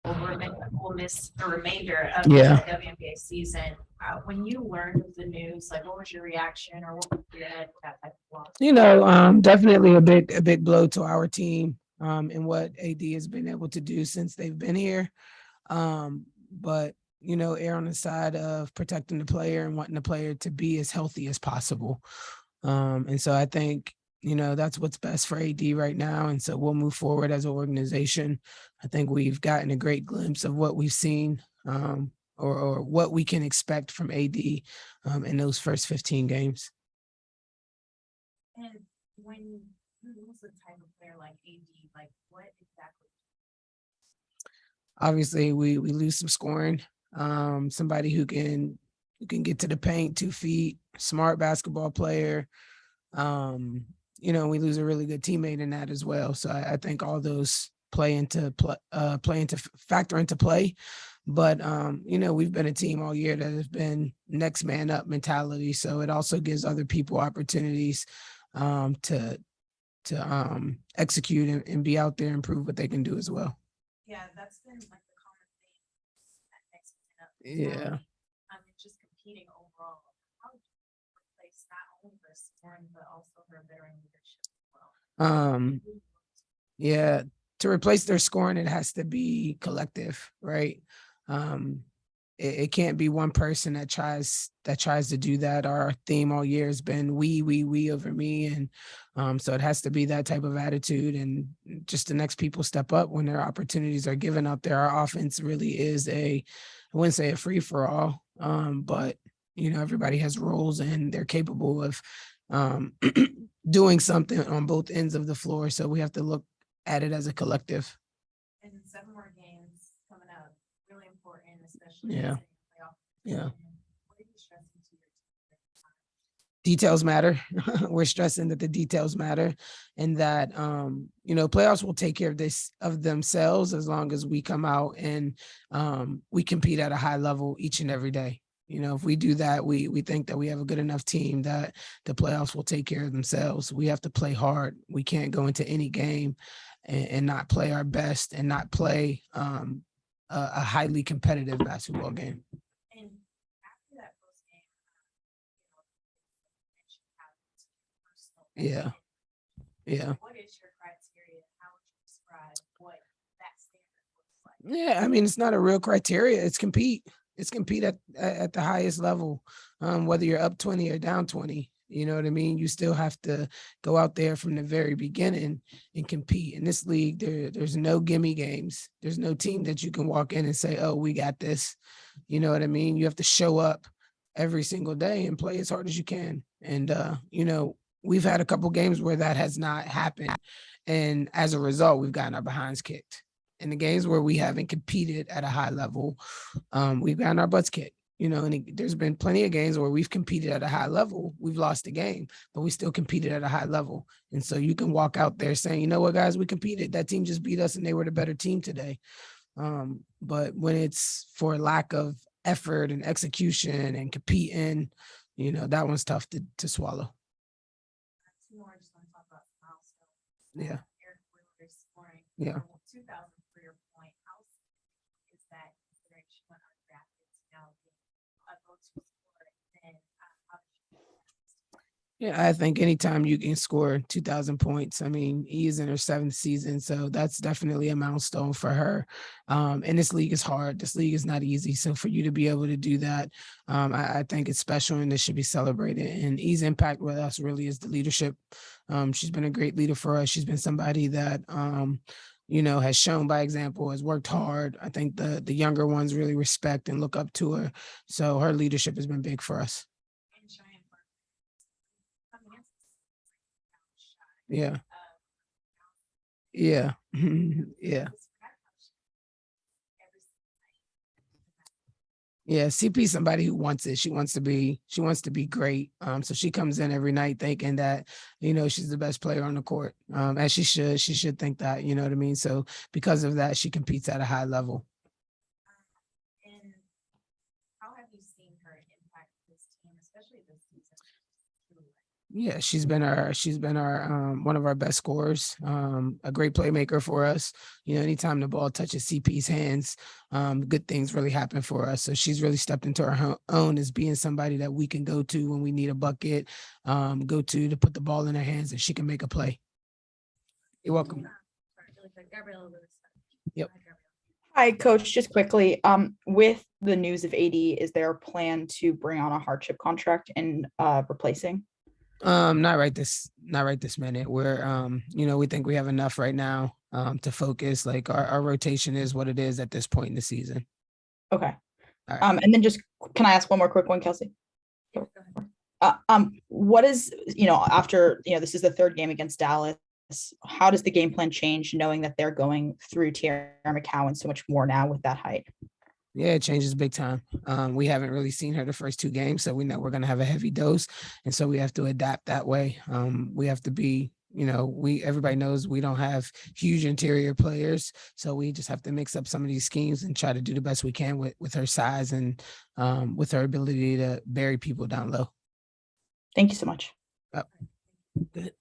will miss the remainder of Yeah. the WNBA season. When you learned of the news, like what was your reaction or what was your head with that type of loss? Definitely a big blow to our team, and what AD has been able to do since they've been here. But err on the side of protecting the player and wanting the player to be as healthy as possible. And so I think, that's what's best for AD right now. And so we'll move forward as an organization. I think we've gotten a great glimpse of what we've seen, or what we can expect from AD, in those first 15 games. And when you lose a type of player like AD, like what exactly? Obviously, we lose some scoring. Somebody who can get to the paint, 2 feet, smart basketball player. We lose a really good teammate in that as well. So I think all those factor into play. But we've been a team all year that has been next man up mentality. So it also gives other people opportunities, to execute and be out there and prove what they can do as well. Yeah, that's been like the common thing at next man up. Yeah. Just competing overall. How would you replace not only her scoring but also her veteran leadership as well? Um, yeah. To replace their scoring, it has to be collective, right? Um, it can't be one person that tries to do that. Our theme all year has been we over me, and so it has to be that type of attitude, and just the next people step up when their opportunities are given out there. Our offense really is I wouldn't say a free for all, but everybody has roles and they're capable of um, doing something on both ends of the floor. So we have to look at it as a collective. And 7 more games coming up, really important, especially Yeah. as a playoff. Yeah. What are you stressing to your team at the time? Details matter. We're stressing that the details matter, and that playoffs will take care of themselves as long as we come out and we compete at a high level each and every day. If we do that, we think that we have a good enough team that the playoffs will take care of themselves. We have to play hard. We can't go into any game and not play our best and not play a highly competitive basketball game. And after that post game, mention how it's personal. Yeah. Yeah. What is your criteria? How would you describe what that standard looks like? Yeah, I mean, it's not a real criteria. It's compete. It's compete at the highest level, whether you're up 20 or down 20. You know what I mean? You still have to go out there from the very beginning and compete. In this league, there's no gimme games. There's no team that you can walk in and say, "Oh, we got this." You know what I mean? You have to show up every single day and play as hard as you can. And we've had a couple games where that has not happened, and as a result, we've gotten our behinds kicked. In the games where we haven't competed at a high level, we've gotten our butts kicked. And there's been plenty of games where we've competed at a high level. We've lost the game, but we still competed at a high level. And so you can walk out there saying, you know what, guys, we competed. That team just beat us and they were the better team today. But when it's for lack of effort and execution and competing, that one's tough to swallow. Two more, I just want to talk about milestones. Yeah. Eric Wheeler scoring Yeah. 2,000 career point. How is that considering she went undrafted to now being a go-to scorer? And how did you feel about that? Yeah, I think anytime you can score 2,000 points, I mean, he is in her 7th season, so that's definitely a milestone for her. And this league is hard. This league is not easy. So for you to be able to do that, I think it's special and it should be celebrated. And E's impact with us really is the leadership. She's been a great leader for us. She's been somebody that has shown by example, has worked hard. I think the younger ones really respect and look up to her. So her leadership has been big for us. And Cheyenne Park coming in shy. Yeah. Yeah. Yeah. Yeah. CP is somebody who wants it. She wants to be great. So she comes in every night thinking that, she's the best player on the court. As she should. She should think that, you know what I mean? So because of that, she competes at a high level. And how have you seen her impact this team, especially this season? Yeah, she's been our one of our best scorers, a great playmaker for us. You know, anytime the ball touches CP's hands, good things really happen for us. So she's really stepped into her own as being somebody that we can go to when we need a bucket, go to put the ball in her hands and she can make a play. You're welcome. Sorry, really quick, Gabriella Lewis. Yep. Hi, Gabriella. Hi, Coach. Just quickly, with the news of AD, is there a plan to bring on a hardship contract and replacing? Not right this minute. We're you know, we think we have enough right now to focus. Like our rotation is what it is at this point in the season. Okay. All right. And then just can I ask one more quick one, Kelsey? Yeah, go ahead. What is, after, this is the third game against Dallas, how does the game plan change knowing that they're going through Tierra McCowan so much more now with that height? Yeah, it changes big time. We haven't really seen her the first two games, so we know we're gonna have a heavy dose, and so we have to adapt that way. We have to be, everybody knows we don't have huge interior players, so we just have to mix up some of these schemes and try to do the best we can with her size and with her ability to bury people down low. Thank you so much. Good.